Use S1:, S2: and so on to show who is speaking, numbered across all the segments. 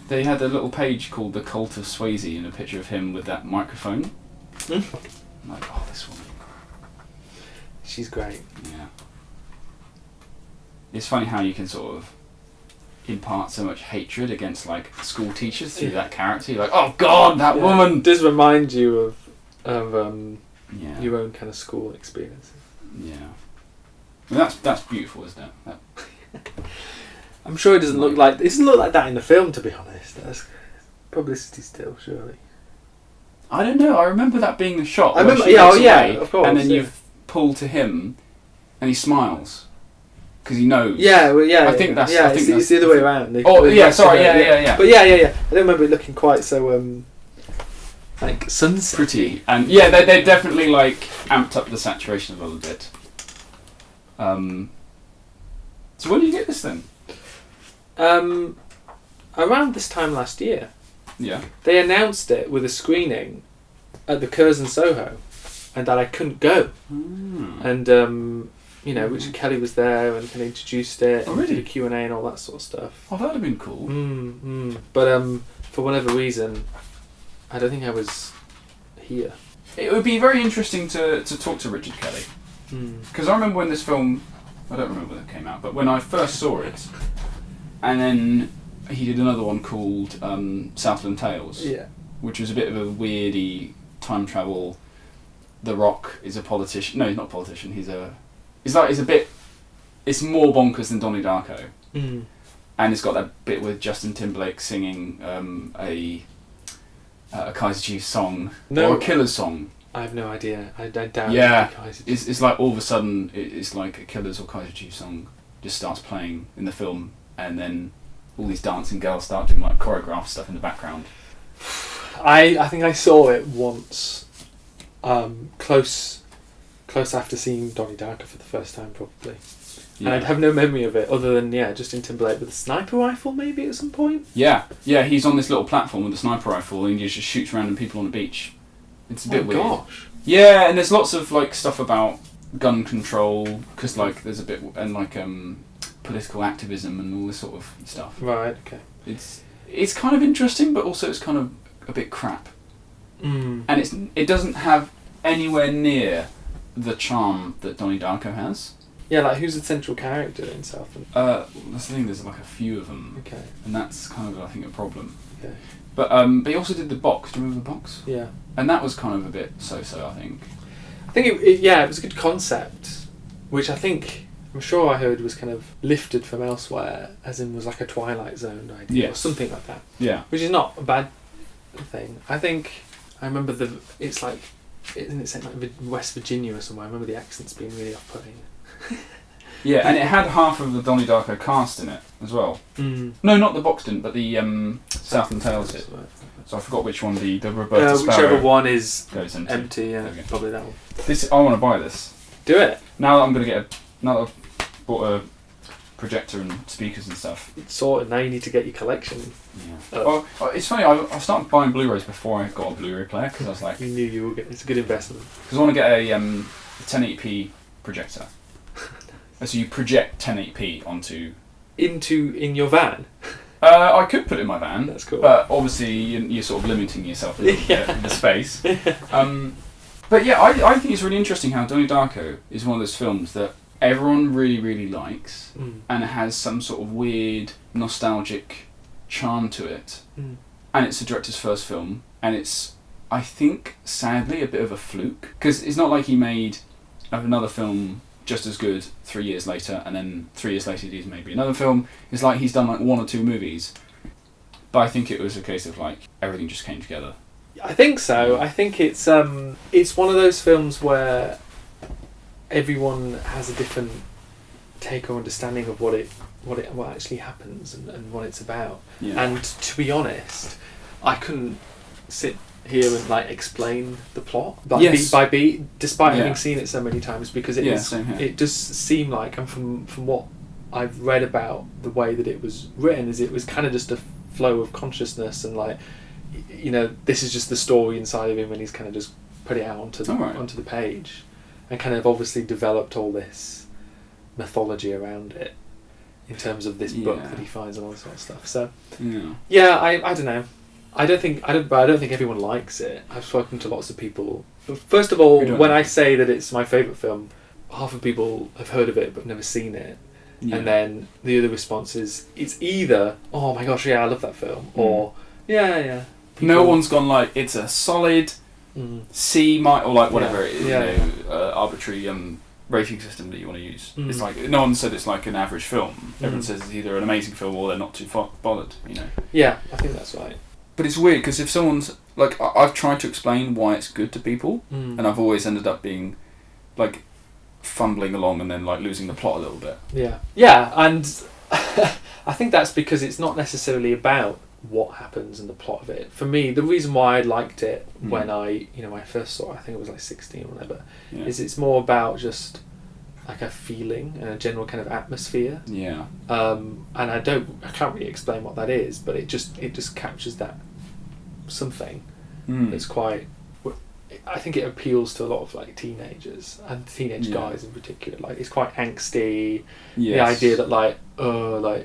S1: They had a little page called The Cult of Swayze and a picture of him with that microphone. I'm like, oh, this woman.
S2: She's great.
S1: Yeah. It's funny how you can sort of impart so much hatred against like school teachers through that character. You're like, oh God, that woman!
S2: It does remind you of your own kind of school experiences.
S1: Yeah. Well, that's beautiful, isn't it?
S2: I'm sure it doesn't look like that in the film, to be honest. That's publicity still, surely.
S1: I don't know. I remember that being the shot.
S2: I remember, of course.
S1: And then you pull to him, and he smiles because he knows.
S2: Yeah, well, yeah.
S1: I think that's
S2: it's the other way around.
S1: Yeah.
S2: But yeah. I don't remember it looking quite so like sunset
S1: pretty, and yeah, they definitely like amped up the saturation a little bit. So when did you get this then?
S2: Around this time last year.
S1: Yeah.
S2: They announced it with a screening at the Curzon Soho, and that I couldn't go. And Richard Kelly was there and kind of introduced it.
S1: Oh, really?
S2: Did a Q&A and all that sort of stuff.
S1: Oh, that'd have been cool.
S2: But for whatever reason, I don't think I was here.
S1: It would be very interesting to talk to Richard Kelly, because I remember when this film, I don't remember when it came out, but when I first saw it, and then he did another one called Southland Tales, which was a bit of a weirdy time travel. The Rock is a politician. No, he's not a politician. He's more bonkers than Donnie Darko, and it's got that bit with Justin Timberlake singing a Kaiser Chiefs song or a Killers song. I have no idea. I doubt. Yeah, it's like all of a sudden it's like a Killers or Kaiser Chiefs song just starts playing in the film, and then all these dancing girls start doing like choreographed stuff in the background.
S2: I think I saw it once, close after seeing Donnie Darko for the first time, probably. Yeah. And I'd have no memory of it other than Justin Timberlake with a sniper rifle maybe at some point. Yeah,
S1: he's on this little platform with a sniper rifle and he just shoots random people on a beach. It's a bit weird. Gosh. Yeah, and there's lots of like stuff about gun control because like there's a bit and like political activism and all this sort of stuff.
S2: Right. Okay.
S1: It's kind of interesting, but also it's kind of a bit crap. And it doesn't have anywhere near the charm that Donnie Darko has.
S2: Yeah, like who's the central character in Southland?
S1: That's the thing. There's like a few of them.
S2: Okay.
S1: And that's kind of I think a problem.
S2: Okay.
S1: But he also did The Box. Do you remember The Box?
S2: Yeah.
S1: And that was kind of a bit so-so, I think.
S2: I think it was a good concept, which I'm sure I heard was kind of lifted from elsewhere, as in was like a Twilight Zone idea or something like that.
S1: Yeah.
S2: Which is not a bad thing. I remember it's like, isn't it set like West Virginia or somewhere? I remember the accents being really off-putting.
S1: Yeah, and it had half of the Donnie Darko cast in it as well. No, not The Box didn't, but the Southland Tales did. So I forgot which one the Roberta Sparrow
S2: whichever one is
S1: goes into.
S2: Empty, yeah, probably that one.
S1: I want to buy this.
S2: Do it.
S1: Now that I'm going to now that I've bought a projector and speakers and stuff.
S2: It's sorted. Now you need to get your collection.
S1: Yeah. Well, it's funny. I started buying Blu-rays before I got a Blu-ray player because I was like,
S2: you knew you were getting. It's a good investment.
S1: Because I want to get a 1080p projector. So you project 1080p onto.
S2: In your van.
S1: I could put it in my van.
S2: That's cool.
S1: But obviously you're sort of limiting yourself a little bit in the space. But yeah, I think it's really interesting how Donnie Darko is one of those films that everyone really, really likes and it has some sort of weird, nostalgic charm to it. And it's the director's first film. And it's, I think, sadly, a bit of a fluke. Because it's not like he made another film just as good 3 years later, and then 3 years later he did maybe another film. It's like he's done like 1 or 2 movies. But I think it was a case of like everything just came together.
S2: I think so. I think it's one of those films where everyone has a different take or understanding of what actually happens and what it's about. Yeah. And to be honest, I couldn't sit here and like explain the plot beat by beat, despite having seen it so many times, because it does seem like, and from what I've read about the way that it was written, is it was kind of just a flow of consciousness, and like, you know, this is just the story inside of him, and he's kind of just put it out onto the page, and kind of obviously developed all this mythology around it. in terms of this book that he finds and all this sort of stuff. So I don't know. I don't think everyone likes it. I've spoken to lots of people. First of all, when I say that it's my favourite film, half of people have heard of it but never seen it. Yeah. And then the other response is, it's either, oh my gosh, yeah, I love that film, or yeah.
S1: No one's gone like, it's a solid C, or like whatever it is, arbitrary rating system that you want to use. It's like, no one said it's like an average film. Everyone says it's either an amazing film or they're not too bothered, you know.
S2: Yeah, I think that's right.
S1: But it's weird, because if someone's, like, I've tried to explain why it's good to people, and I've always ended up being, like, fumbling along and then like losing the plot a little bit.
S2: Yeah, and I think that's because it's not necessarily about what happens in the plot of it. For me, the reason why I liked it when I first saw it, I think it was like 16 or whatever, is it's more about just like a feeling and a general kind of atmosphere.
S1: Yeah.
S2: And I can't really explain what that is, but it just captures that something. It's quite. I think it appeals to a lot of like teenagers and teenage guys in particular. Like, it's quite angsty. Yes. The idea that like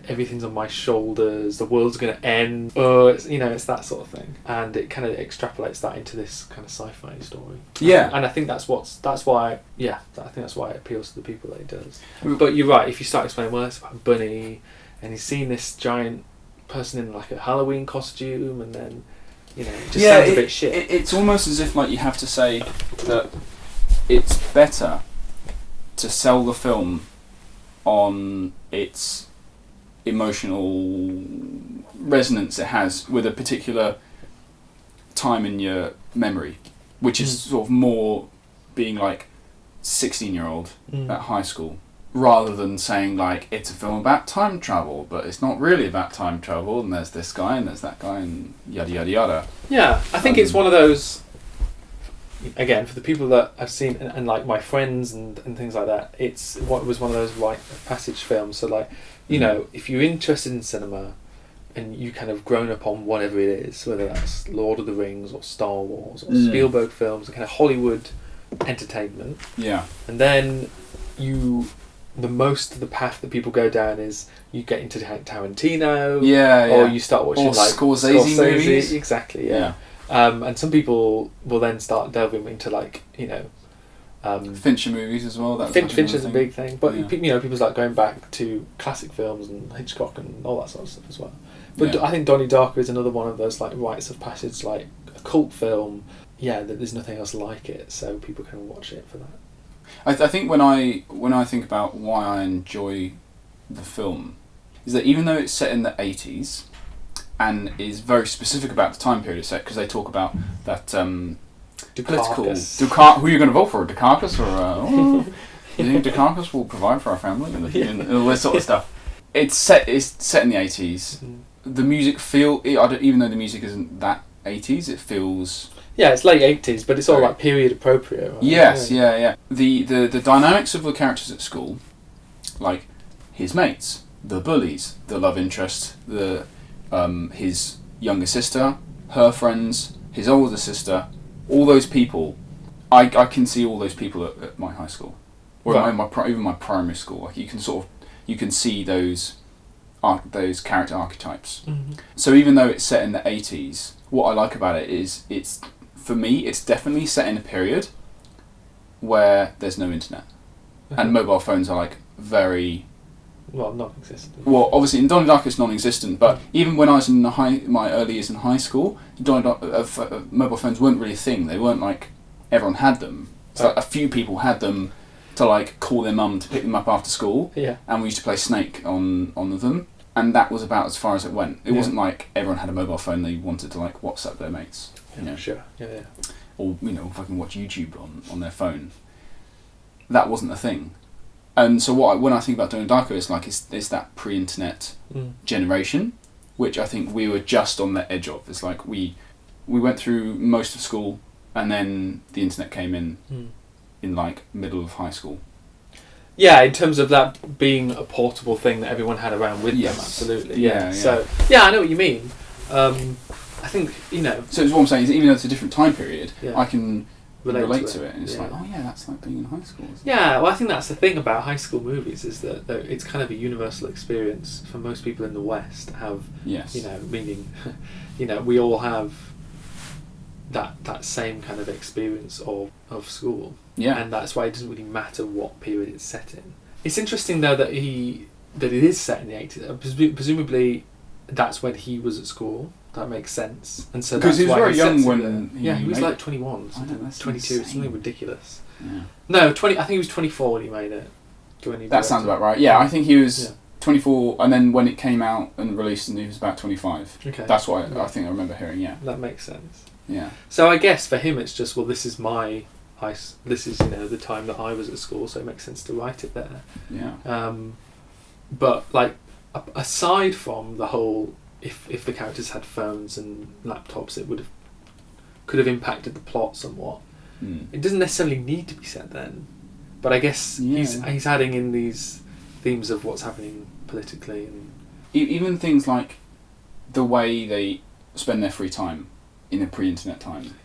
S2: everything's on my shoulders, the world's gonna end. It's that sort of thing, and it kind of extrapolates that into this kind of sci-fi story.
S1: Yeah,
S2: and I think that's why it appeals to the people that it does. But you're right. If you start explaining, well, it's about Bunny, and he's seen this giant person in like a Halloween costume, and then. It just sounds a bit shit.
S1: It's almost as if like you have to say that it's better to sell the film on its emotional resonance it has with a particular time in your memory, which is sort of more being like 16-year-old at high school, rather than saying like it's a film about time travel, but it's not really about time travel, and there's this guy and there's that guy and yada yada yada. Yeah,
S2: I think it's one of those, again, for the people that I've seen and like my friends and things like that, it was one of those rite of passage films. So like, if you're interested in cinema and you kind of grown up on whatever it is, whether that's Lord of the Rings or Star Wars or Spielberg films, kind of Hollywood entertainment.
S1: Yeah.
S2: And then most of the path that people go down is you get into Tarantino, or you start watching like
S1: Scorsese movies.
S2: Exactly, yeah. And some people will then start delving into like
S1: Fincher movies as well.
S2: Fincher's a big thing, but people start going back to classic films and Hitchcock and all that sort of stuff as well. But I think Donnie Darko is another one of those like rites of passage, like a cult film. Yeah, that there's nothing else like it, so people can watch it for that.
S1: I think when I think about why I enjoy the film, is that even though it's set in the 80s and is very specific about the time period it's set, because they talk about that political... who are you going to vote for, Dukakis or... you think Dukakis will provide for our family and all this sort of stuff. It's set in the 80s. The music even though the music isn't that 80s, it feels...
S2: Yeah, it's late 80s, but it's all like period appropriate. Right?
S1: Yes, yeah. The dynamics of the characters at school, like his mates, the bullies, the love interest, his younger sister, her friends, his older sister, all those people, I can see all those people at my high school, or even my primary school. Like you can see those character archetypes. So even though it's set in the 80s, what I like about it is for me, it's definitely set in a period where there's no internet. And mobile phones are like very...
S2: Well, non-existent.
S1: Well, obviously in Donnie Darko it's non-existent, but even when I was in my early years in high school, mobile phones weren't really a thing. They weren't like... Everyone had them. So like, a few people had them to like call their mum to pick them up after school.
S2: Yeah.
S1: And we used to play Snake on them. And that was about as far as it went. It wasn't like everyone had a mobile phone, they wanted to like WhatsApp their mates.
S2: Sure. Yeah.
S1: Or fucking watch YouTube on their phone. That wasn't a thing. And so when I think about Donnie Darko, it's like it's that pre-internet generation, which I think we were just on the edge of. It's like we went through most of school, and then the internet came in like middle of high school.
S2: Yeah, in terms of that being a portable thing that everyone had around with them, absolutely. Yeah. So I know what you mean. I think,
S1: So it's what I'm saying is, even though it's a different time period, I can relate to it. And it's
S2: yeah.
S1: like, oh yeah, that's like being in high school.
S2: Yeah, well, I think that's the thing about high school movies is that it's kind of a universal experience for most people in the West. Have
S1: yes,
S2: meaning, we all have that same kind of experience of school.
S1: Yeah,
S2: and that's why it doesn't really matter what period it's set in. It's interesting though that it is set in the 80s. Presumably, that's when he was at school. That makes sense. And so
S1: because he was very young when
S2: he was like 21, 22,
S1: insane.
S2: something ridiculous.
S1: Yeah.
S2: No, 20. I think he was 24 when he made it.
S1: That sounds about right. Yeah, I think he was 24, and then when it came out and released, and he was about 25.
S2: Okay.
S1: That's what I think I remember hearing. Yeah.
S2: That makes sense.
S1: Yeah.
S2: So I guess for him, it's just this is this is the time that I was at school, so it makes sense to write it there.
S1: Yeah.
S2: But like aside from the whole, if the characters had phones and laptops, it could have impacted the plot somewhat. It doesn't necessarily need to be said then, but I guess he's adding in these themes of what's happening politically and
S1: even things like the way they spend their free time in a pre-internet time,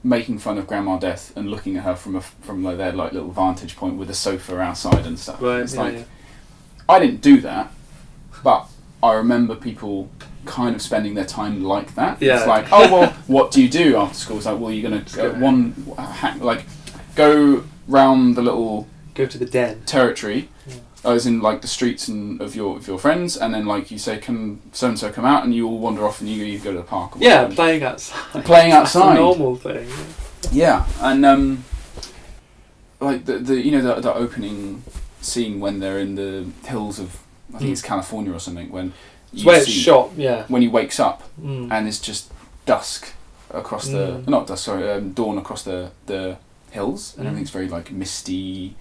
S1: making fun of Grandma Death and looking at her from their like little vantage point with a sofa outside and stuff.
S2: Right,
S1: it's I didn't do that, but I remember people kind of spending their time like that.
S2: Yeah.
S1: It's like, oh well, what do you do after school? It's like, well, you're gonna go round the little
S2: go to the den
S1: territory,
S2: yeah.
S1: As in like the streets of your friends, and then like you say, can so and so come out, and you all wander off and you go to the park.
S2: Or playing outside.
S1: Playing outside.
S2: That's a normal thing.
S1: Yeah, and like the opening scene when they're in the hills of, I think it's California or something, when
S2: where it's shot,
S1: when he wakes up and it's just dusk across dawn across the hills, and everything's very like misty,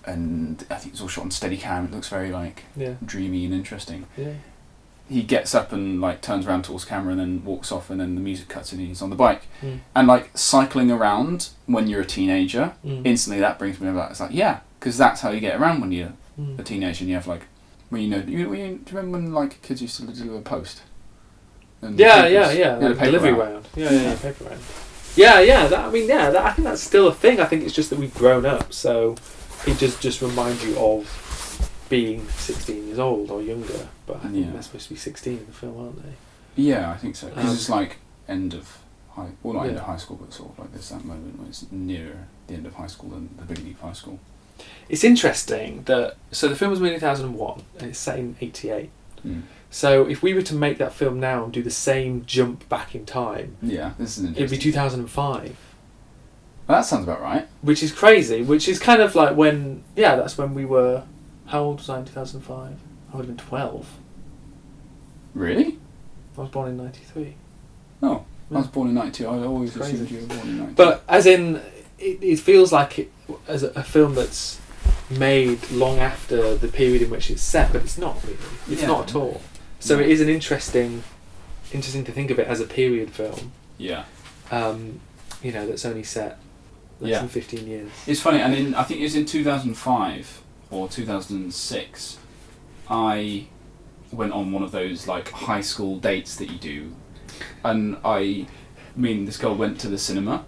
S1: and I think it's all shot on Steadicam. It looks very like dreamy and interesting.
S2: Yeah.
S1: He gets up and like turns around towards camera and then walks off, and then the music cuts and he's on the bike. And like cycling around when you're a teenager, instantly that brings me back. It's like, yeah, because that's how you get around when you're a teenager, and you have like, do you remember when like kids used to deliver post? And
S2: like delivery round. Paper round. I think that's still a thing. I think it's just that we've grown up, so it just reminds you of being 16 years old or younger. But I think they're supposed to be 16 in the film, aren't they?
S1: Yeah, I think so. Because it's like end of end of high school, but sort of like there's that moment when it's nearer the end of high school than the beginning of high school.
S2: It's interesting that the film was made in 2001 and it's set in 88. So if we were to make that film now and do the same jump back in time,
S1: this is interesting.
S2: it'd be 2005.
S1: Well, that sounds about right.
S2: Which is crazy. Which is kind of like when that's when we were. How old was I in 2005? I would have been 12.
S1: Really?
S2: I was born in 93.
S1: Oh, I was born in 92. I always assumed you were born in 92.
S2: But as in, it feels like it as a film that's made long after the period in which it's set, but it's not really. It's not at all. So it is an interesting to think of it as a period film.
S1: Yeah.
S2: That's only set less than 15 years.
S1: It's funny, and I think it was in 2005 or 2006, I went on one of those like high school dates that you do, and this girl went to the cinema.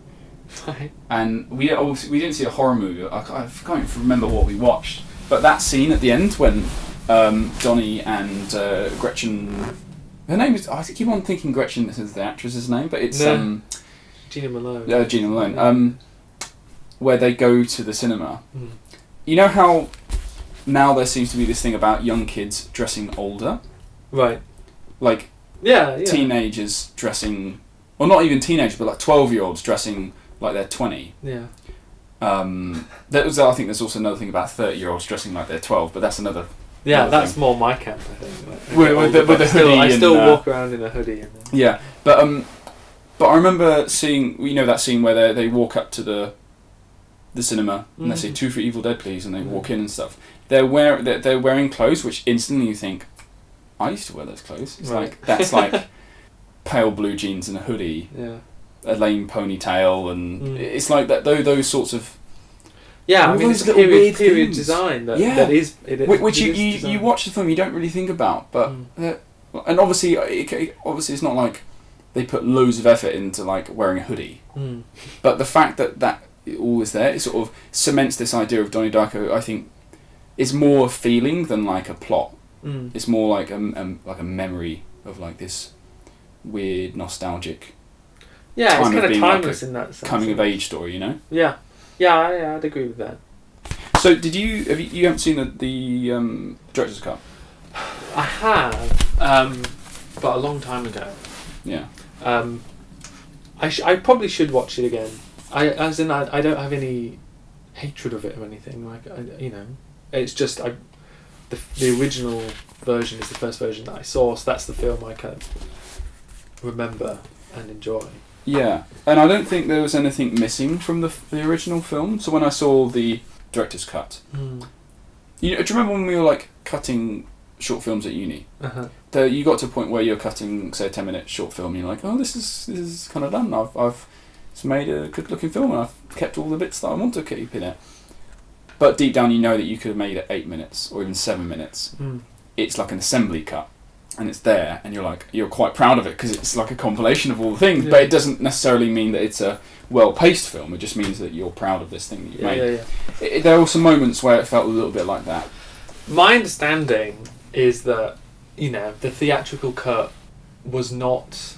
S2: Right.
S1: And we didn't see a horror movie. I can't even remember what we watched, but that scene at the end when Donnie and Gretchen, her name is, I keep on thinking Gretchen is the actress's name, but it's
S2: Gina Malone.
S1: Gina Malone. Where they go to the cinema. You know how now there seems to be this thing about young kids dressing older,
S2: right?
S1: Like teenagers dressing, or not even teenagers, but like 12-year-olds dressing like they're 20.
S2: Yeah.
S1: I think there's also another thing about 30-year-olds dressing like they're 12, but that's another.
S2: Yeah, that's thing. More my camp, I think.
S1: With the hoodie.
S2: I still walk around in a hoodie.
S1: Yeah, but I remember seeing that scene where they walk up to the cinema and they say 2 for Evil Dead, please, and they walk in and stuff. They're wearing clothes which instantly you think, I used to wear those clothes. It's like that's like pale blue jeans and a hoodie.
S2: Yeah.
S1: A lame ponytail, and it's like that. Those sorts of
S2: it's a period design that is
S1: which you watch the film, you don't really think about, but and obviously it's not like they put loads of effort into like wearing a hoodie, but the fact that always there. It sort of cements this idea of Donnie Darko. I think it's more a feeling than like a plot. It's more like a memory of like this weird nostalgic.
S2: Yeah, it's kind of timeless in that sense.
S1: Coming of age story, you know.
S2: Yeah, I'd agree with that.
S1: So did you haven't seen the director's cut?
S2: I have, but a long time ago.
S1: Yeah.
S2: I probably should watch it again. I don't have any hatred of it or anything. Like it's just the original version is the first version that I saw, so that's the film I kind of remember and enjoy.
S1: Yeah, and I don't think there was anything missing from the original film. So when I saw the director's cut, do you remember when we were like cutting short films at uni? You got to a point where you're cutting, say, a 10-minute short film, and you're like, oh, this is kind of done. I've made a good-looking film, and I've kept all the bits that I want to keep in it. But deep down, you know that you could have made it 8 minutes or even 7 minutes. It's like an assembly cut, and it's there, and you're quite proud of it because it's like a compilation of all the things. Yeah. But it doesn't necessarily mean that it's a well-paced film. It just means that you're proud of this thing that you made. Yeah. There were some moments where it felt a little bit like that.
S2: My understanding is that the theatrical cut was not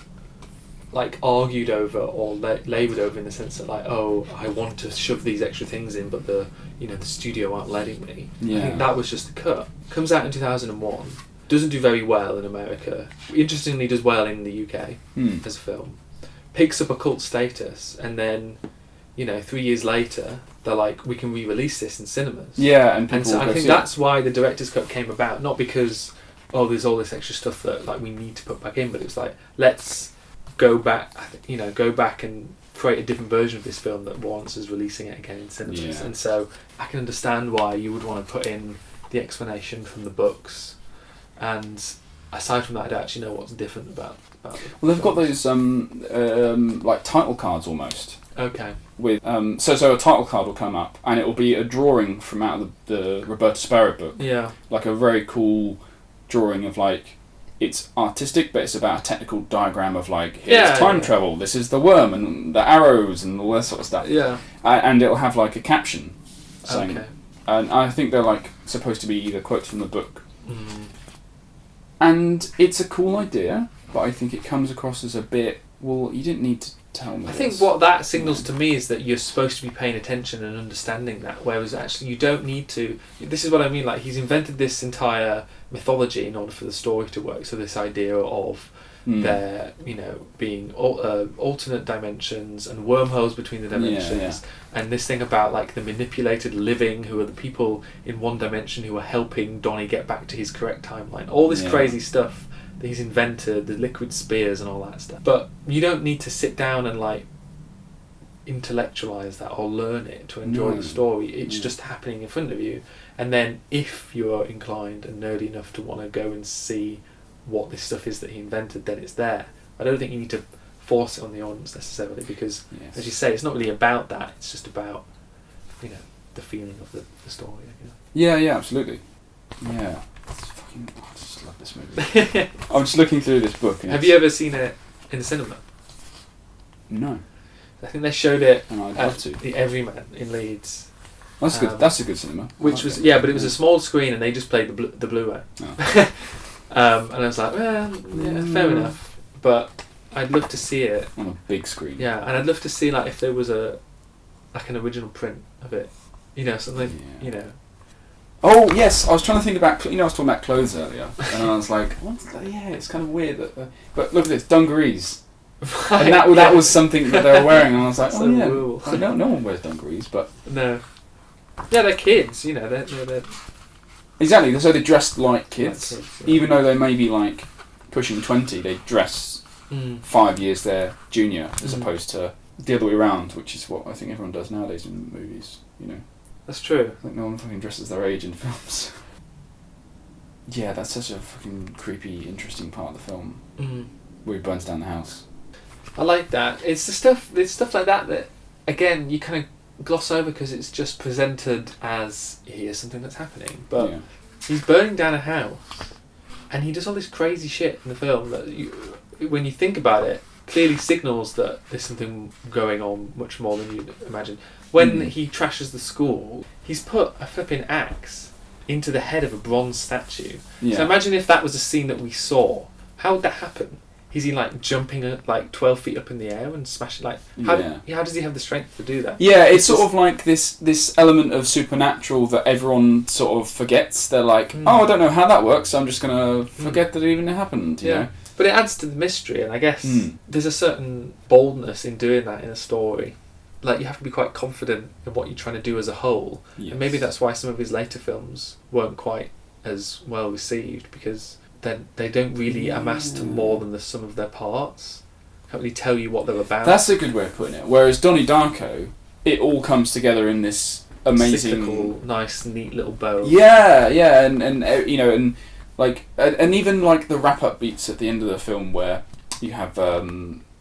S2: like argued over or laboured over in the sense that like, oh, I want to shove these extra things in, but the studio aren't letting me. Yeah. I think that was just the cut. Comes out in 2001. Doesn't do very well in America. Interestingly, does well in the UK as a film. Picks up a cult status, and then 3 years later they're like, we can re-release this in cinemas.
S1: Yeah, and
S2: so I think that's why the director's cut came about. Not because there's all this extra stuff that like we need to put back in, but it was like, let's go back and create a different version of this film that warrants us releasing it again in cinemas. Yeah. And so I can understand why you would want to put in the explanation from the books. And aside from that, I don't actually know what's different about
S1: well, they've got those like title cards almost.
S2: Okay.
S1: With so a title card will come up, and it will be a drawing from out of the Roberta Sparrow book.
S2: Yeah.
S1: Like a very cool drawing of like, it's artistic, but it's about a technical diagram of like, here's time travel. This is the worm and the arrows and all that sort of stuff.
S2: Yeah.
S1: And it'll have like a caption saying,
S2: okay.
S1: And I think they're like supposed to be either quotes from the book. And it's a cool idea, but I think it comes across as a bit, well, you didn't need to tell me
S2: I think what that signals to me is that you're supposed to be paying attention and understanding that, whereas actually you don't need to. This is what I mean, like he's invented this entire mythology in order for the story to work. So this idea of there, being alternate dimensions and wormholes between the dimensions, and this thing about like the manipulated living, who are the people in one dimension who are helping Donnie get back to his correct timeline. All this crazy stuff that he's invented, the liquid spears and all that stuff. But you don't need to sit down and like intellectualize that or learn it to enjoy the story. It's just happening in front of you. And then if you're inclined and nerdy enough to want to go and see what this stuff is that he invented, then it's there. I don't think you need to force it on the audience necessarily, because as you say, it's not really about that. It's just about the feeling of the story, I guess.
S1: Yeah, absolutely. Yeah, I just love this movie. I'm just looking through this book.
S2: Have you ever seen it in the cinema?
S1: No.
S2: I think they showed it
S1: and I'd love to.
S2: The Everyman in Leeds.
S1: That's good. That's a good cinema.
S2: Which was but it was a small screen, and they just played the Blu-ray. Oh. And I was like, well, fair enough. But I'd love to see it
S1: on a big screen.
S2: Yeah, and I'd love to see like if there was an original print of it, something,
S1: Oh yes, I was trying to think about. I was talking about clothes earlier, and I was like, it's kind of weird that. But look at this, dungarees. Right, and that was something that they were wearing, and I was like, no one wears dungarees, but
S2: no. Yeah, they're kids, they're
S1: exactly. So they dressed like kids, even though they may be like pushing 20. They dress 5 years their junior, as opposed to the other way around, which is what I think everyone does nowadays in movies.
S2: That's true.
S1: I think no one fucking dresses their age in films. Yeah, that's such a fucking creepy, interesting part of the film where he burns down the house.
S2: I like that. It's stuff like that again you kind of gloss over because it's just presented as here's something that's happening, but he's burning down a house, and he does all this crazy shit in the film that when you think about it, clearly signals that there's something going on much more than you'd imagine. When he trashes the school, he's put a flipping axe into the head of a bronze statue.
S1: Yeah.
S2: So imagine if that was a scene that we saw. How would that happen? Is he like jumping like 12 feet up in the air and smashing like how does he have the strength to do that?
S1: Yeah, it's sort of like this element of supernatural that everyone sort of forgets. They're like, oh, I don't know how that works, so I'm just gonna forget that it even happened. You know?
S2: But it adds to the mystery, and I guess there's a certain boldness in doing that in a story. Like, you have to be quite confident in what you're trying to do as a whole. Yes. And maybe that's why some of his later films weren't quite as well received, because they don't really amass to more than the sum of their parts. Can't really tell you what they're about.
S1: That's a good way of putting it. Whereas Donnie Darko, it all comes together in this amazing,
S2: cyclical, nice, neat little bow.
S1: Yeah, and you know, and like, and even like the wrap-up beats at the end of the film where you have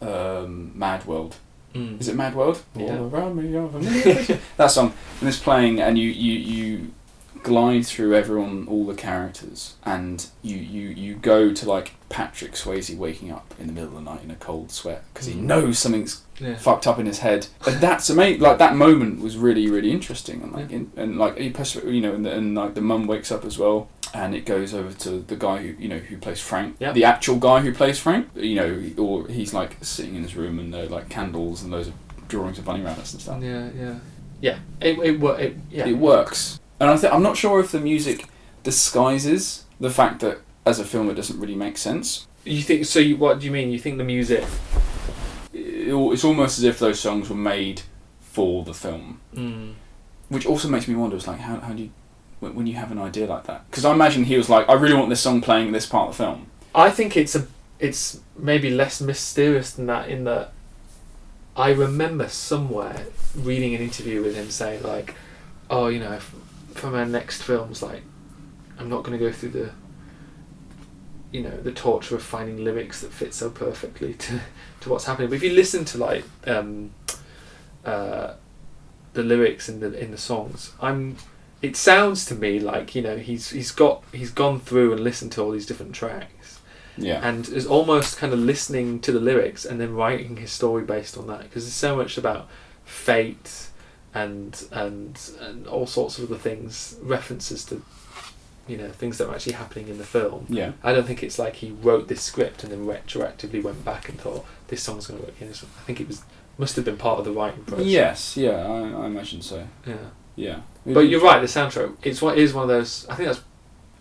S1: Mad World. Is it Mad World?
S2: Yeah.
S1: All around me, that song, and it's playing, and you glide through all the characters, and you go to like Patrick Swayze waking up in the middle of the night in a cold sweat because he knows something's fucked up in his head. And that's amazing. Like, that moment was really, really interesting, and like and like and like the mum wakes up as well, and it goes over to the guy who plays Frank, the actual guy who plays Frank, or he's like sitting in his room, and there are like candles and loads of drawings of bunny rabbits and stuff. It works. And I'm not sure if the music disguises the fact that as a film it doesn't really make sense.
S2: You think so? What do you mean? You think the music?
S1: It's almost as if those songs were made for the film, which also makes me wonder. It's like, how do you, when you have an idea like that? Because I imagine he was like, I really want this song playing in this part of the film.
S2: I think it's maybe less mysterious than that, in that I remember somewhere reading an interview with him saying like, oh, for my next films, like, I'm not going to go through the torture of finding lyrics that fit so perfectly to what's happening. But if you listen to like the lyrics in the songs, it sounds to me like he's gone through and listened to all these different tracks, and is almost kind of listening to the lyrics and then writing his story based on that, because there's so much about fate and all sorts of other things, references to things that are actually happening in the film. I don't think it's like he wrote this script and then retroactively went back and thought this song's going to work. I think it must have been part of the writing process.
S1: Yes, I imagine so. Yeah.
S2: But you're right. The soundtrack is one of those. I think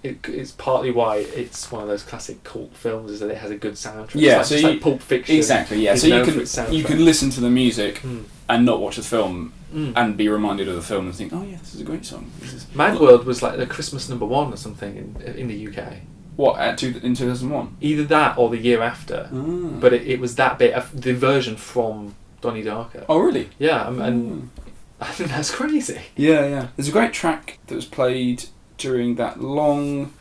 S2: it's partly why it's one of those classic cult films, is that it has a good soundtrack.
S1: Yeah,
S2: it's like Pulp Fiction.
S1: Exactly. Yeah, so you can listen to the music and not watch the film. And be reminded of the film and think, oh yeah, this is a great song.
S2: Mad World was like the Christmas #1 or something in the UK.
S1: What, in 2001?
S2: Either that or the year after. But it was that bit of the version from Donnie Darko.
S1: Oh really?
S2: Yeah, and I think that's crazy.
S1: Yeah. There's a great track that was played during that long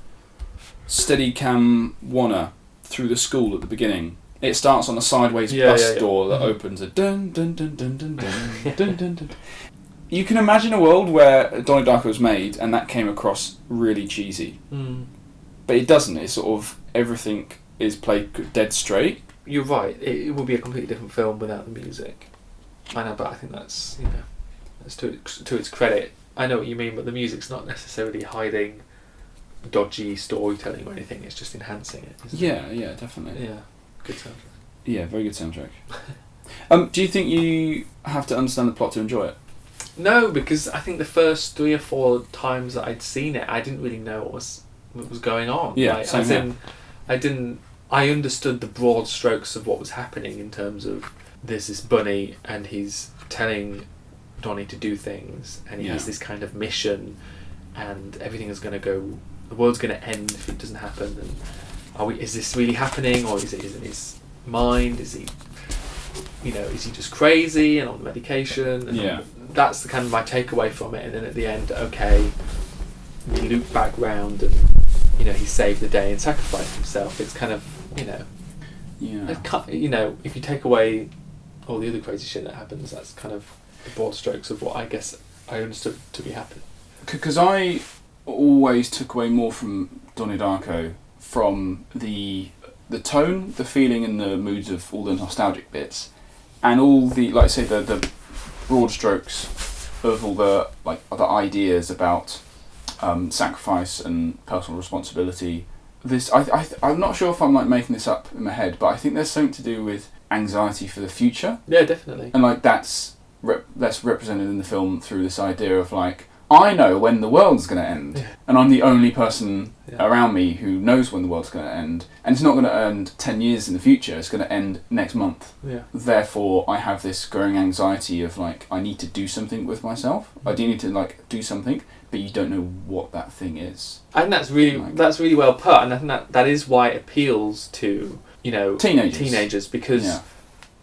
S1: Steadicam wanna through the school at the beginning. It starts on a sideways bus door that opens a dun dun dun dun dun dun dun dun dun. You can imagine a world where Donnie Darko was made and that came across really cheesy. But it doesn't. It's sort of, everything is played dead straight.
S2: You're right. It would be a completely different film without the music. I know, but I think that's that's to its credit. I know what you mean, but the music's not necessarily hiding dodgy storytelling or anything. It's just enhancing it.
S1: Yeah, definitely.
S2: Yeah. Good soundtrack.
S1: Yeah, very good soundtrack. Do you think you have to understand the plot to enjoy it?
S2: No, because I think the first 3 or 4 times that I'd seen it, I didn't really know what was going on.
S1: Yeah,
S2: like,
S1: same here.
S2: I understood the broad strokes of what was happening, in terms of there's this bunny and he's telling Donnie to do things, and he has this kind of mission, and everything is going to go, the world's going to end if it doesn't happen, and is this really happening, or is it in his mind? Is he just crazy and on medication? And that's the kind of my takeaway from it. And then at the end, we loop back round, and he saved the day and sacrificed himself. It's kind of if you take away all the other crazy shit that happens, that's kind of the broad strokes of what I guess I understood to be happening.
S1: Because I always took away more from Donnie Darko from the the tone, the feeling, and the moods of all the nostalgic bits, and all the, like I say, the broad strokes of all the the ideas about sacrifice and personal responsibility. I'm not sure if I'm making this up in my head, but I think there's something to do with anxiety for the future.
S2: Yeah, definitely.
S1: And that's represented in the film through this idea of I know when the world's going to end, and I'm the only person around me who knows when the world's going to end, and it's not going to end 10 years in the future, it's going to end next month.
S2: Yeah.
S1: Therefore, I have this growing anxiety of I need to do something with myself. I do need to do something, but you don't know what that thing is.
S2: I think that's really well put, and I think that is why it appeals to teenagers because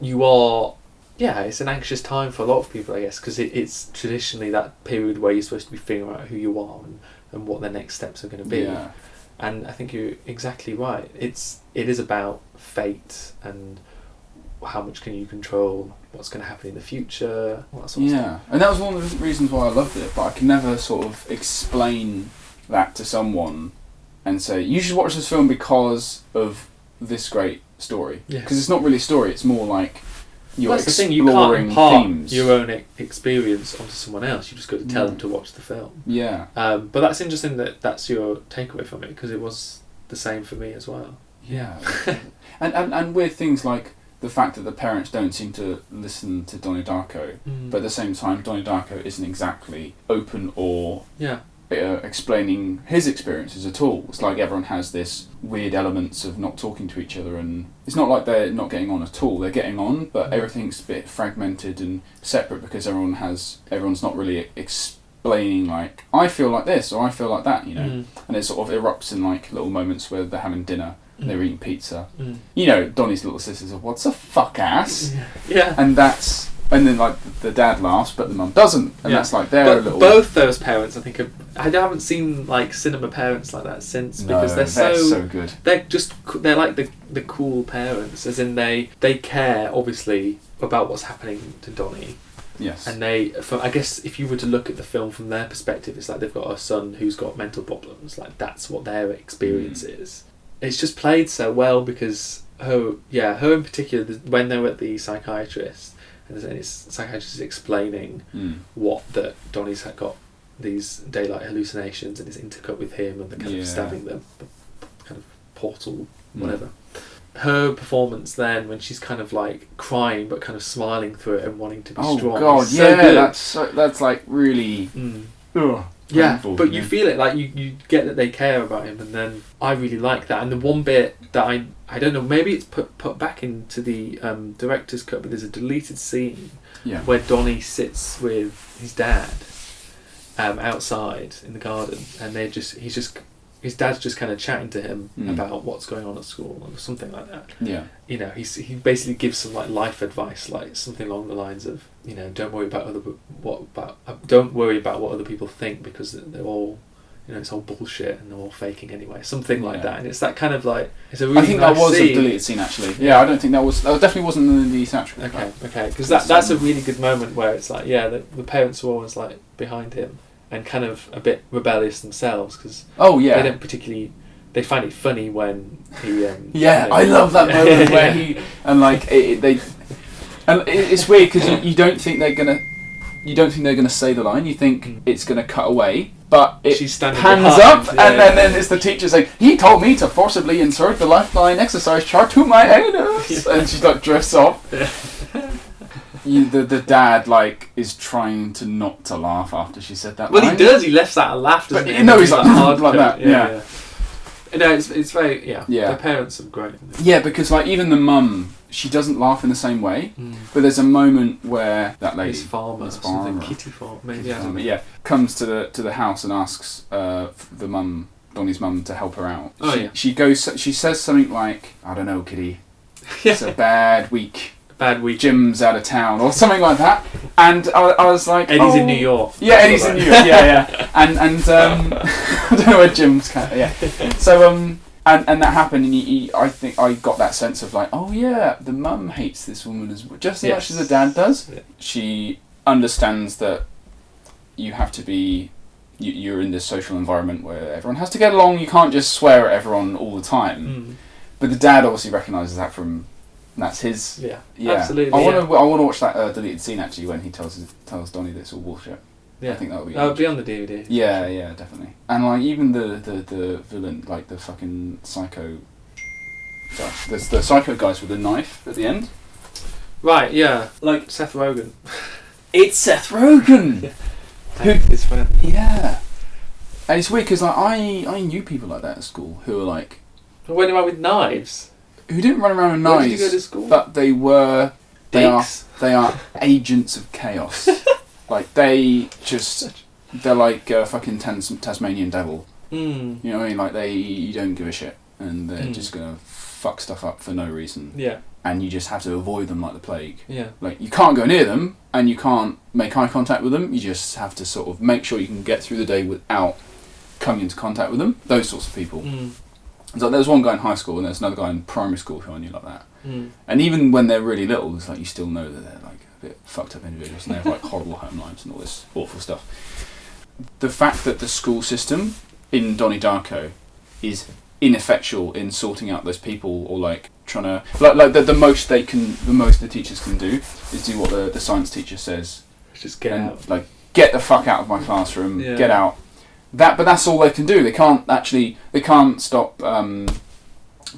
S2: you are. Yeah, it's an anxious time for a lot of people, I guess, because it's traditionally that period where you're supposed to be figuring out who you are and what the next steps are going to be. Yeah. And I think you're exactly right. It is about fate and how much can you control what's going to happen in the future, all that sort of stuff.
S1: And that was one of the reasons why I loved it, but I can never sort of explain that to someone and say, you should watch this film because of this great story. Because it's not really a story, it's more you're
S2: that's the thing, you can't impart your own experience onto someone else. You just got to tell them to watch the film.
S1: Yeah.
S2: But that's interesting that that's your takeaway from it, because it was the same for me as well.
S1: Yeah. and with things like the fact that the parents don't seem to listen to Donnie Darko, but at the same time Donnie Darko isn't exactly open or explaining his experiences at all. It's everyone has this weird elements of not talking to each other, and it's not like they're not getting on at all. They're getting on, but everything's a bit fragmented and separate because everyone's not really explaining I feel like this or I feel like that, and it sort of erupts in little moments where they're having dinner and they're eating pizza. Donnie's little sister's what's a fuck ass, and then the dad laughs, but the mum doesn't, and that's their little.
S2: Both those parents, I think, I haven't seen cinema parents like that since, because they're so
S1: good.
S2: They're like the cool parents, as in they care obviously about what's happening to Donnie.
S1: Yes.
S2: And I guess if you were to look at the film from their perspective, it's they've got a son who's got mental problems. That's what their experience is. It's just played so well because her in particular, when they were at the psychiatrist. And his psychiatrist is explaining that Donnie's got these daylight hallucinations and is intercut with him and the kind of stabbing them, the kind of portal, whatever. Her performance then, when she's kind of crying but kind of smiling through it and wanting to be strong. Oh God,
S1: so good. That's really.
S2: Painful, but you feel it, you get that they care about him, and then I really like that. And the one bit that I don't know, maybe it's put back into the director's cut, but there's a deleted scene where Donnie sits with his dad outside in the garden, and his dad's just kind of chatting to him about what's going on at school or something like that. Yeah. He basically gives some life advice, something along the lines of, don't worry about what other people think, because they're all, it's all bullshit and they're all faking anyway. Something like that. And it's that kind of it's a really
S1: I think
S2: nice
S1: that was
S2: scene.
S1: A deleted scene actually. Yeah, I don't think that definitely wasn't in the theatrical.
S2: Okay, because that's a really good moment where it's the parents are always behind him and kind of a bit rebellious themselves, because they don't particularly. They find it funny when he.
S1: I love that moment where he and it's weird because you don't think they're gonna say the line. You think it's gonna cut away, but it pans up, and then it's the teacher saying, "He told me to forcibly insert the lifeline exercise chart to my anus," and she drifts off. The dad is trying to not to laugh after she said that.
S2: Well, he does. He lets out a laugh, doesn't he?
S1: No, he's hard like that. Yeah.
S2: No, it's very The parents are great.
S1: Yeah, because even the mum, she doesn't laugh in the same way. But there's a moment where that lady,
S2: Miss Farmer, Kitty Farmer, maybe
S1: comes to the house and asks the mum, Donnie's mum, to help her out. She says something like, "I don't know, Kitty. It's a bad week. Jim's out of town," or something like that. And I was like,
S2: Eddie's in New York.
S1: Yeah, Eddie's in New York. Yeah. And I don't know where Jim's So and that happened, and I think I got that sense of the mum hates this woman as just as much as the dad does. Yeah. She understands that you have to be. You're in this social environment where everyone has to get along. You can't just swear at everyone all the time. But the dad obviously recognises that from. That's his.
S2: Yeah.
S1: Yeah.
S2: Absolutely.
S1: I want to watch that deleted scene actually when he tells Donnie that it's all bullshit.
S2: Yeah.
S1: I think that would be.
S2: That would be on the DVD.
S1: Yeah, yeah, definitely. And like even the villain, like the fucking psycho. Sorry, there's the psycho guys with the knife at the end.
S2: Right. Yeah.
S1: Like
S2: Seth Rogen.
S1: It's Seth Rogen.
S2: His friend.
S1: Yeah. And it's weird because like I knew people like that at school who were like.
S2: Who went around with knives?
S1: Who didn't run around with
S2: Where
S1: knives.
S2: did you go to school?
S1: But they were. They are agents of chaos. Like they're like fucking Tasmanian devil.
S2: Mm.
S1: You know what I mean? Like you don't give a shit, and they're just gonna fuck stuff up for no reason.
S2: Yeah.
S1: And you just have to avoid them like the plague.
S2: Yeah.
S1: Like you can't go near them, and you can't make eye contact with them. You just have to sort of make sure you can get through the day without coming into contact with them. Those sorts of people.
S2: Mm.
S1: So there was one guy in high school, and there's another guy in primary school who I knew like that.
S2: Mm.
S1: And even when they're really little, it's like you still know that they're like a bit fucked up individuals, and they have like horrible home lives and all this awful stuff. The fact that the school system in Donnie Darko is ineffectual in sorting out those people, or like trying to like the most the teachers can do is do what the science teacher says.
S2: Just get out.
S1: Like get the fuck out of my classroom.
S2: Yeah.
S1: Get out. But that's all they can do. They can't stop Donnie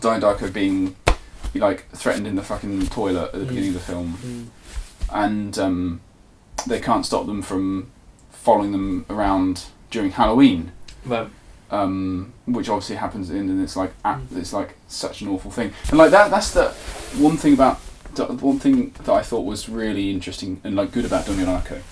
S1: Darko being like threatened in the fucking toilet at the beginning of the film, and they can't stop them from following them around during Halloween,
S2: Right.
S1: which obviously happens and it's like it's like such an awful thing. And like that's the one thing that I thought was really interesting and like good about Donnie Darko.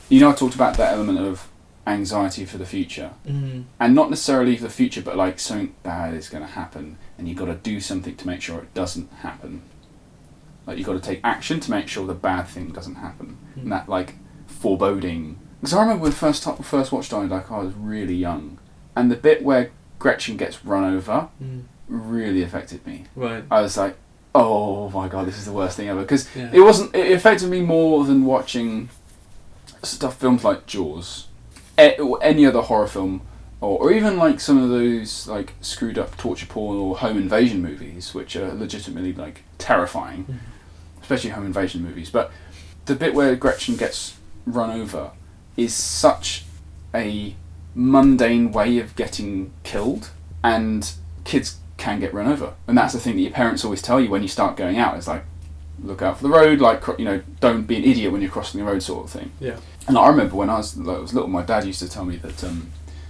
S1: You know, I talked about that element of anxiety for the future, and not necessarily for the future, but like something bad is going to happen, and you've got to do something to make sure it doesn't happen. Like you've got to take action to make sure the bad thing doesn't happen, and that like foreboding. Because I remember when I first watched Donnie Darko, I was really young, and the bit where Gretchen gets run over really affected me.
S2: Right.
S1: I was like, oh my god, this is the worst thing ever. Because it affected me more than watching films like Jaws. Any other horror film, or even like some of those like screwed up torture porn or home invasion movies, which are legitimately like terrifying, especially home invasion movies. But the bit where Gretchen gets run over is such a mundane way of getting killed, and kids can get run over, and that's the thing that your parents always tell you when you start going out. It's like, look out for the road, like, you know, don't be an idiot when you're crossing the road, sort of thing. Yeah. And I remember when I was little, my dad used to tell me that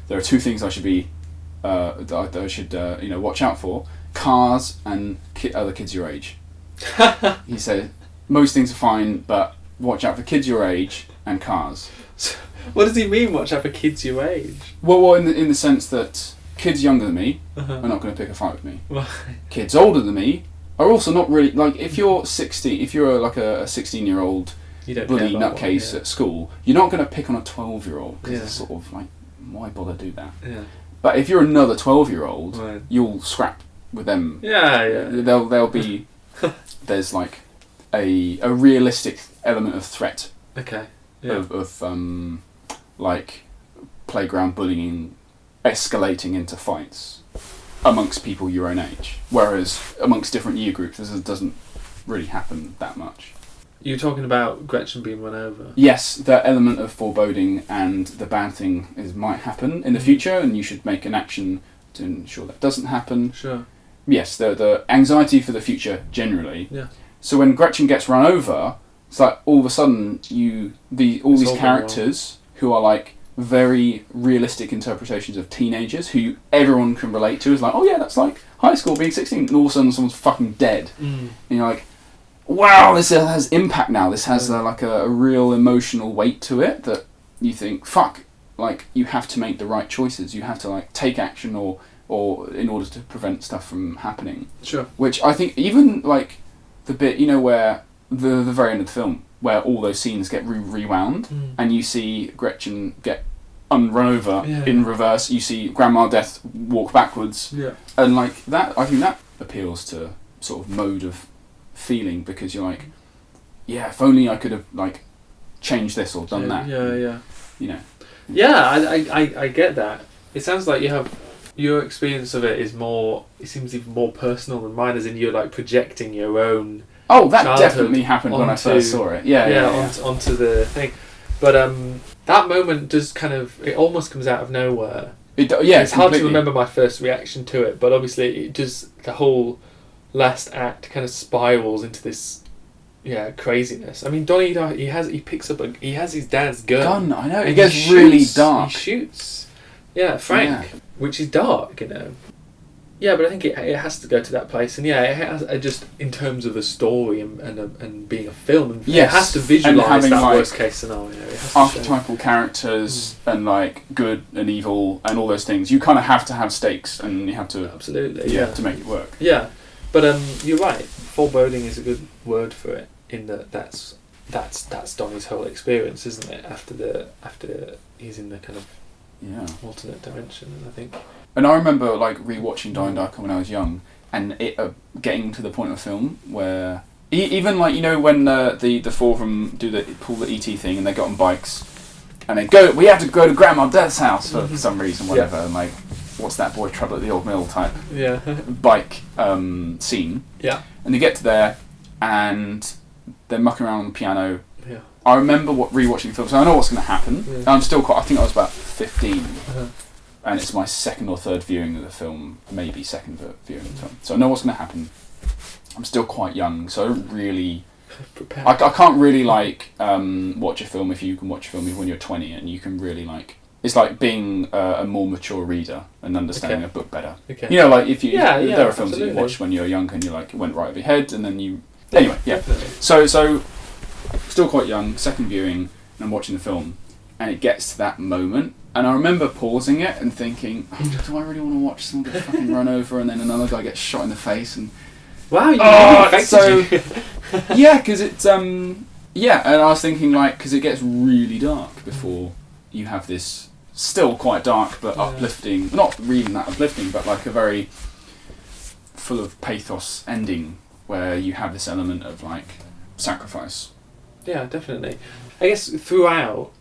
S1: there are two things I should be, that I should watch out for: cars and other kids your age. He said most things are fine, but watch out for kids your age and cars.
S2: What does he mean? Watch out for kids your age?
S1: Well, in the sense that kids younger than me are not going to pick a fight with me. Right. Kids older than me are also not really, like, if you're 16, if you're like a 16-year-old bloody nutcase at school, you're not going to pick on a 12-year-old because it's sort of like, why bother do that? Yeah. But if you're another 12-year-old, you'll scrap with them. Yeah. They'll be there's like a realistic element of threat. Okay. Yeah. Of like playground bullying escalating into fights amongst people your own age, whereas amongst different year groups this doesn't really happen that much.
S2: You're talking about Gretchen being run over?
S1: Yes, the element of foreboding and the bad thing might happen in the future, and you should make an action to ensure that doesn't happen. Sure. Yes, the anxiety for the future generally. Yeah. So when Gretchen gets run over, it's like all of a sudden all these characters who are like very realistic interpretations of teenagers who everyone can relate to is like, oh yeah, that's like high school being 16, and all of a sudden someone's fucking dead. And you're like, wow, this has impact now. This has like a real emotional weight to it that you think, fuck, like you have to make the right choices. You have to like take action or in order to prevent stuff from happening. Sure. Which I think even like the bit, where the very end of the film, where all those scenes get rewound and you see Gretchen get run over in reverse, you see Grandma Death walk backwards, and like that, I think that appeals to sort of mode of feeling, because you're like, yeah, if only I could have like changed this or done that. Yeah. I get that. It sounds like you have
S2: your experience of it seems even more personal than mine, as in you're like projecting your own.
S1: Oh, that definitely happened when I first saw it. Yeah.
S2: Onto the thing. But that moment does it almost comes out of nowhere. It's hard to remember my first reaction to it, but obviously it does. The whole last act kind of spirals into this, craziness. I mean, Donnie, he has his dad's gun.
S1: I know. It gets really dark.
S2: He shoots, Frank, which is dark, Yeah, but I think it has to go to that place, and it has just in terms of the story and being a film, and it has to visualise that worst case scenario.
S1: Archetypal characters and like good and evil and all those things. You kind of have to have stakes, and you have to
S2: absolutely
S1: to make it work.
S2: Yeah, but you're right. Foreboding is a good word for it. In that's Donnie's whole experience, isn't it? After he's in the kind of alternate dimension, and I think.
S1: And I remember like rewatching Donnie Darko when I was young, and it getting to the point of the film where even like when the four of them pull the ET thing and they get on bikes, and they go. We have to go to Grandma Dad's house for some reason, whatever. And like, what's that boy trouble at the old mill type bike scene. Yeah. And they get to there, and they're mucking around on the piano. Yeah. I remember rewatching the film, so I know what's going to happen. Yeah. I'm still I think I was about 15. And it's my second or third viewing of the film, maybe second viewing of the film. So I know what's going to happen. I'm still quite young, so I don't really... I can't really, watch a film if you can watch a film when you're 20, and you can really, It's like being a more mature reader and understanding a book better. Okay. If you... there are films that you watch when you're young and it went right over your head, and then you... Anyway, definitely. So, still quite young, second viewing, and I'm watching the film, and it gets to that moment. And I remember pausing it and thinking, do I really want to watch someone get fucking run over and then another guy gets shot in the face? And
S2: wow, you
S1: yeah, because it's and I was thinking because it gets really dark before you have this still quite dark but uplifting, not really that uplifting, but like a very full of pathos ending where you have this element of sacrifice.
S2: Yeah, definitely. I guess throughout.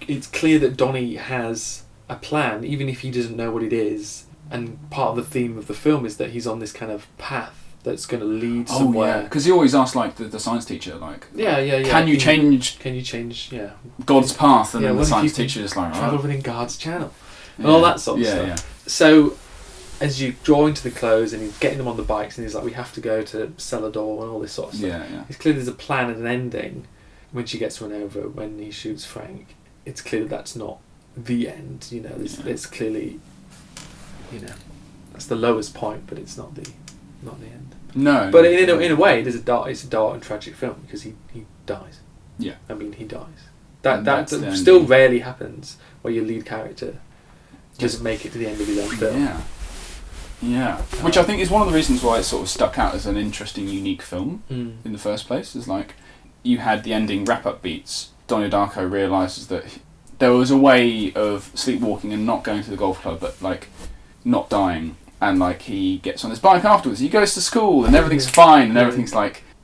S2: It's clear that Donnie has a plan, even if he doesn't know what it is. And part of the theme of the film is that he's on this kind of path that's going to lead somewhere.
S1: Because he always asks the science teacher, Can you change God's path? And then the science teacher is like,
S2: travel within God's channel, and all that sort of stuff. Yeah. So as you draw into the close, and he's getting them on the bikes, and he's like, we have to go to Celador and all this sort of stuff.
S1: Yeah.
S2: It's clear there's a plan and an ending. When she gets run over, when he shoots Frank, it's clear that's not the end. It's clearly, that's the lowest point, but it's not the end.
S1: No.
S2: But in a way, it's a dark and tragic film because he dies.
S1: Yeah.
S2: I mean, he dies. That still rarely happens where your lead character doesn't make it to the end of his own film.
S1: Yeah. Yeah. Which I think is one of the reasons why it sort of stuck out as an interesting, unique film in the first place. Is you had the ending wrap-up beats. Donnie Darko realises that there was a way of sleepwalking and not going to the golf club, but not dying. And he gets on his bike afterwards. He goes to school and everything's fine, and everything's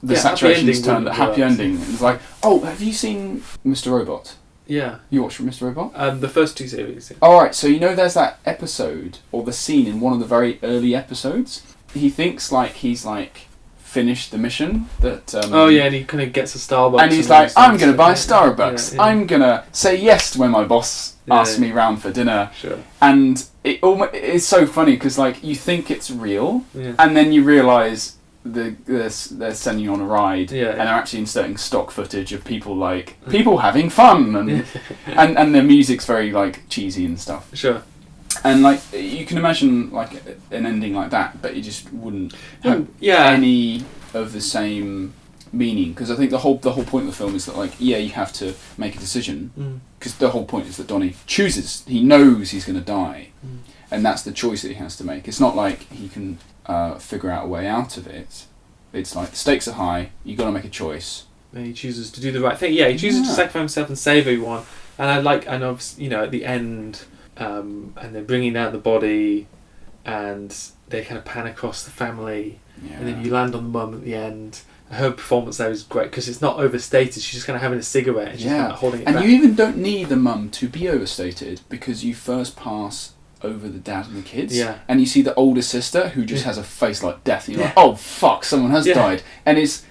S1: the saturation's turned. A happy ending. And it's have you seen Mr. Robot?
S2: Yeah.
S1: You watched Mr. Robot?
S2: The first two series. Yeah.
S1: All right. So there's that episode or the scene in one of the very early episodes. He thinks he's finished the mission that
S2: and he kind of gets a Starbucks
S1: and he's I'm going to buy Starbucks. I'm going to say yes when my boss asks me round for dinner.
S2: Sure.
S1: And it's so funny because you think it's real and then you realise they're sending you on a ride and they're actually inserting stock footage of people people having fun and their music's very cheesy and stuff.
S2: Sure.
S1: And you can imagine an ending like that, but it just wouldn't have any of the same meaning. Because I think the whole point of the film is that you have to make a decision. Because the whole point is that Donnie chooses. He knows he's going to die, and that's the choice that he has to make. It's not he can figure out a way out of it. It's the stakes are high. You got to make a choice.
S2: And he chooses to do the right thing. Yeah, he chooses to sacrifice himself and save everyone. And at the end. And they're bringing out the body, and they kind of pan across the family, and then you land on the mum at the end. Her performance there is great because it's not overstated. She's just kind of having a cigarette and she's kind of holding it back.
S1: And you even don't need the mum to be overstated because you first pass over the dad and the kids.
S2: Yeah.
S1: And you see the older sister who just has a face like death. And you're like, oh fuck, someone has died. And it's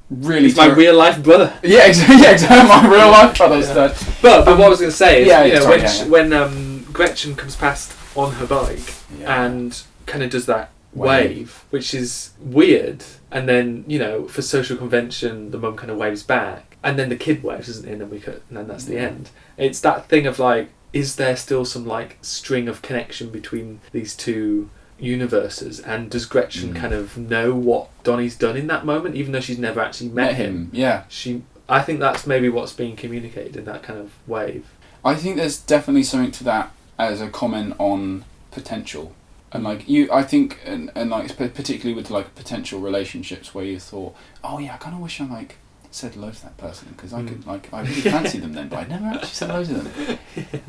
S1: really...
S2: It's my real life brother.
S1: Yeah, exactly. My real life brother's dead.
S2: But what I was going to say is, when Gretchen comes past on her bike and kind of does that wave, which is weird, and then, you know, for social convention, the mum kind of waves back, and then the kid waves, isn't it? And then that's the end. It's that thing of like, is there still some like string of connection between these two universes, and does Gretchen kind of know what Donnie's done in that moment, even though she's never actually met him?
S1: Yeah.
S2: I think that's maybe what's being communicated in that kind of wave.
S1: I think there's definitely something to that as a comment on potential. And like I think, and like particularly with like potential relationships where you thought, oh yeah, I kind of wish I like said hello to that person, because I could like, I really fancied them then, but I never actually said hello to them,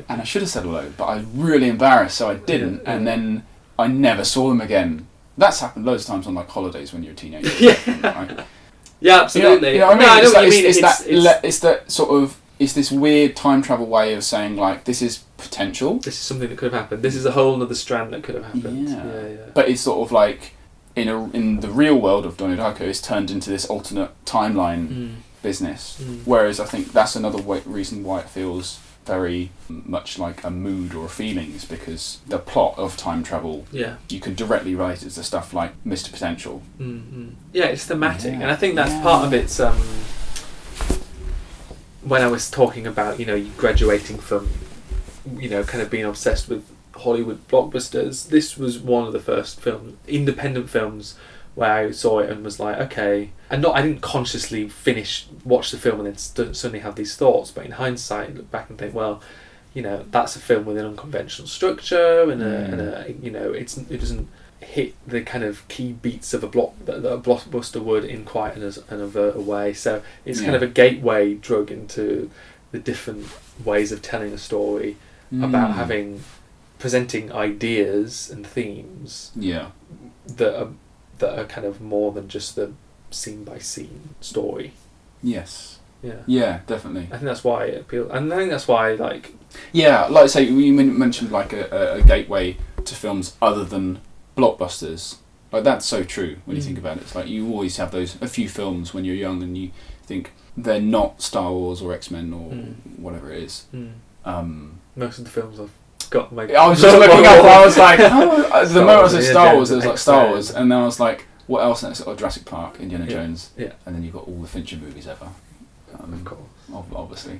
S1: and I should have said hello, but I was really embarrassed, so I didn't, and then I never saw them again. That's happened loads of times on like holidays when you're a teenager.
S2: Yeah, absolutely.
S1: You know what I mean?
S2: I know what you mean.
S1: It's that sort of, it's this weird time travel way of saying like, this is potential.
S2: This is something that could have happened. This is a whole other strand that could have happened. Yeah.
S1: But it's sort of like, in the real world of Donnie Darko, it's turned into this alternate timeline business. Whereas I think that's another reason why it feels very much like a mood or a feeling, is because the plot of time travel, you can directly relate it to stuff like Mr. Potential.
S2: Yeah, it's thematic, and I think that's part of its. When I was talking about, you know, you graduating from, you know, kind of being obsessed with Hollywood blockbusters, this was one of the first independent films where I saw it and was like, okay, I didn't consciously watch the film and then suddenly have these thoughts, but in hindsight, look back and think, well, you know, that's a film with an unconventional structure, and a you know, it doesn't hit the kind of key beats of a blockbuster would in quite an overt a way. So it's kind of a gateway drug into the different ways of telling a story about presenting ideas and themes that are kind of more than just the scene by scene story.
S1: Yes.
S2: Yeah.
S1: Yeah, definitely.
S2: I think that's why it appeals, and I think that's why, like...
S1: Yeah, like I say, you mentioned like a gateway to films other than blockbusters. Like, that's so true when you think about it. It's like you always have a few films when you're young and you think they're not Star Wars or X-Men or whatever it is.
S2: Most of the films I've got...
S1: I was just looking up and I was like, the moment I said Star Wars, it was like Star Wars, and then I was like, what else? And it's like Jurassic Park, Indiana Jones, and then you've got all the Fincher movies ever.
S2: Of course.
S1: Obviously.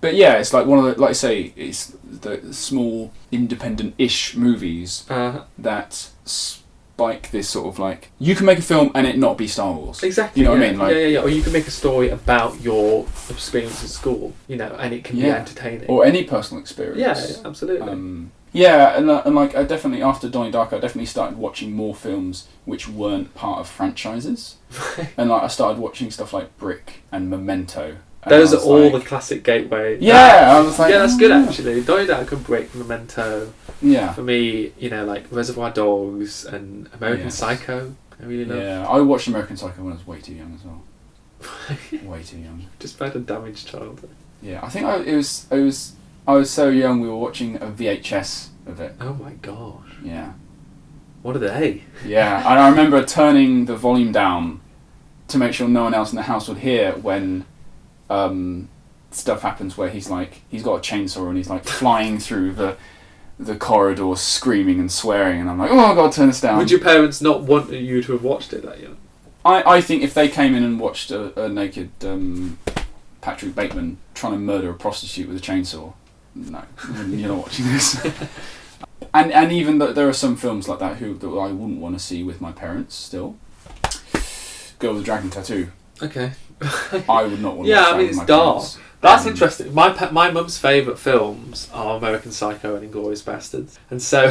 S1: But yeah, it's like one of the, like I say, it's the small independent-ish movies that spike this sort of like, you can make a film and it not be Star Wars.
S2: Exactly.
S1: You know what I mean? Like,
S2: yeah. Or you can make a story about your experience at school, you know, and it can be entertaining.
S1: Or any personal experience.
S2: Yeah, absolutely.
S1: Yeah, and like I definitely, after Donnie Darko, I definitely started watching more films which weren't part of franchises. And like I started watching stuff like Brick and Memento.
S2: Those are all the classic gateway.
S1: Yeah, I was like,
S2: that's good actually. Donnie Darko, Brick, Memento.
S1: Yeah.
S2: For me, you know, like Reservoir Dogs and American Psycho. I really love.
S1: Yeah, I watched American Psycho when I was way too young as well. Way too young.
S2: Just about a damaged childhood.
S1: Yeah, I think I was so young. We were watching a VHS of it.
S2: Oh my gosh.
S1: Yeah.
S2: What are they?
S1: Yeah, and I remember turning the volume down to make sure no one else in the house would hear when stuff happens where he's got a chainsaw and he's like flying through the corridor screaming and swearing, and I'm like, oh god, turn this down.
S2: Would your parents not want you to have watched it that young?
S1: I think if they came in and watched a naked Patrick Bateman trying to murder a prostitute with a chainsaw, no, you're not watching this. and even though there are some films like that that I wouldn't want to see with my parents still. Girl with the Dragon Tattoo.
S2: Okay.
S1: I would not want to watch
S2: I mean,
S1: with
S2: it's
S1: my
S2: dark.
S1: parents.
S2: That's interesting. My mum's favourite films are American Psycho and Inglourious Bastards. And so,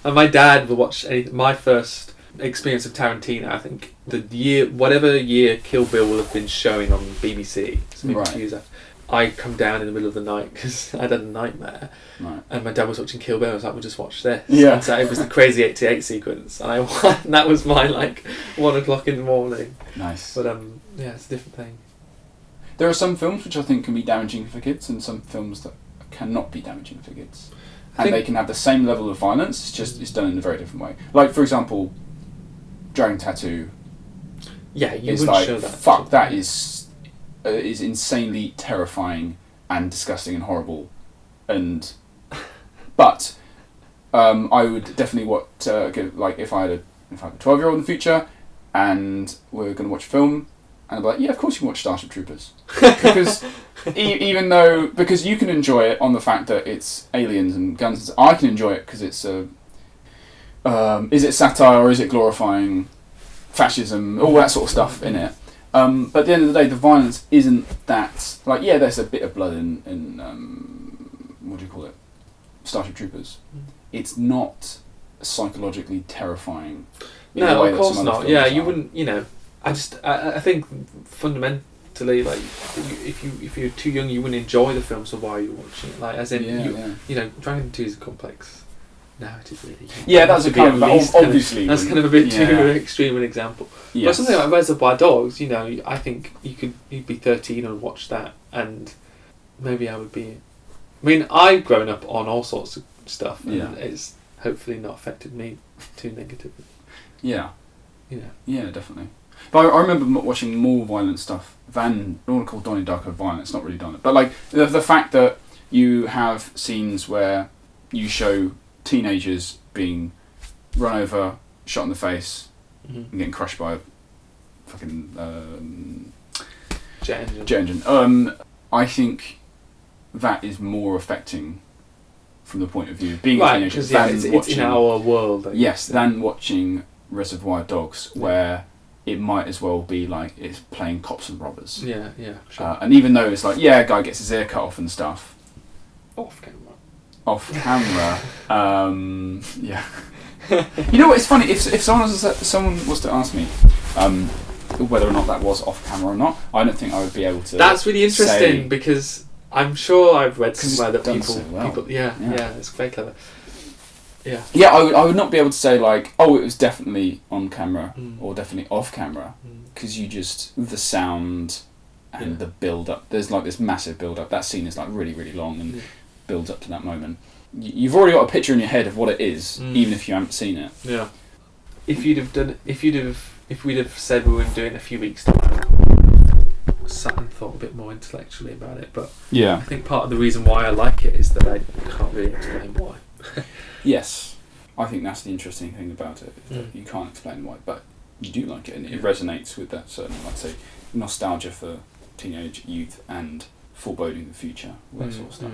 S2: and my dad would watch my first experience of Tarantino, I think, whatever year Kill Bill will have been showing on BBC. So I come down in the middle of the night because I'd had a nightmare. Right. And my dad was watching Kill Bill. I was like, we'll just watch this. Yeah. And so it was the Crazy 88 sequence. And that was my 1 o'clock in the morning.
S1: Nice.
S2: But it's a different thing.
S1: There are some films which I think can be damaging for kids and some films that cannot be damaging for kids. and they can have the same level of violence. It's just it's done in a very different way. Like, for example, Dragon Tattoo.
S2: Yeah, you
S1: it's
S2: wouldn't
S1: like,
S2: show that.
S1: fuck, that is insanely terrifying and disgusting and horrible, and but I would definitely like if I had a 12-year-old in the future and we're going to watch a film, and I'd be like, yeah, of course you can watch Starship Troopers, because even though because you can enjoy it on the fact that it's aliens and guns, I can enjoy it because it's a is it satire or is it glorifying fascism, all that sort of stuff in it. But at the end of the day, the violence isn't that like, yeah, there's a bit of blood in what do you call it, Starship Troopers. It's not psychologically terrifying.
S2: No, of course not. Yeah, you wouldn't. You know, I think fundamentally, like, if you're too young, you wouldn't enjoy the film. So why are you watching it? Like, as in, you know, Dragon 2 is a complex narrative, really.
S1: Yeah, that's a kind of obviously.
S2: That's kind of a bit too extreme an example.
S1: Yes.
S2: But something like Reservoir Dogs, you know, I think you'd be 13 and watch that, and maybe I would be. I mean, I've grown up on all sorts of stuff, and it's hopefully not affected me too negatively.
S1: Yeah.
S2: You know.
S1: Yeah, definitely. But I remember watching more violent stuff than I want to call Donnie Darko violent. It's not really done it, but like the fact that you have scenes where you show teenagers being run over, shot in the face, and getting crushed by a fucking
S2: jet engine.
S1: Jet engine. I think that is more affecting from the point of view of being a teenager than
S2: it's
S1: watching,
S2: in our world.
S1: Than watching Reservoir Dogs, where it might as well be like it's playing cops and robbers.
S2: Yeah, sure.
S1: And even though it's like, yeah, a guy gets his ear cut off and stuff.
S2: Off camera.
S1: Yeah. You know what? It's funny if someone was to ask me whether or not that was off camera or not, I don't think I would be able to.
S2: That's really interesting because I'm sure I've read somewhere that people, it's very clever. Yeah. Yeah,
S1: I would not be able to say like, oh, it was definitely on camera or definitely off camera, because you just the sound and the build up. There's like this massive build up. That scene is like really, really long and builds up to that moment. You've already got a picture in your head of what it is, even if you haven't seen it.
S2: Yeah. If we'd have said we were doing it a few weeks time, sat and thought a bit more intellectually about it. But I think part of the reason why I like it is that I can't really explain why.
S1: Yes, I think that's the interesting thing about it. Is that you can't explain why, but you do like it, and it resonates with that certain, like say, nostalgia for teenage youth and foreboding the future, all that sort of stuff.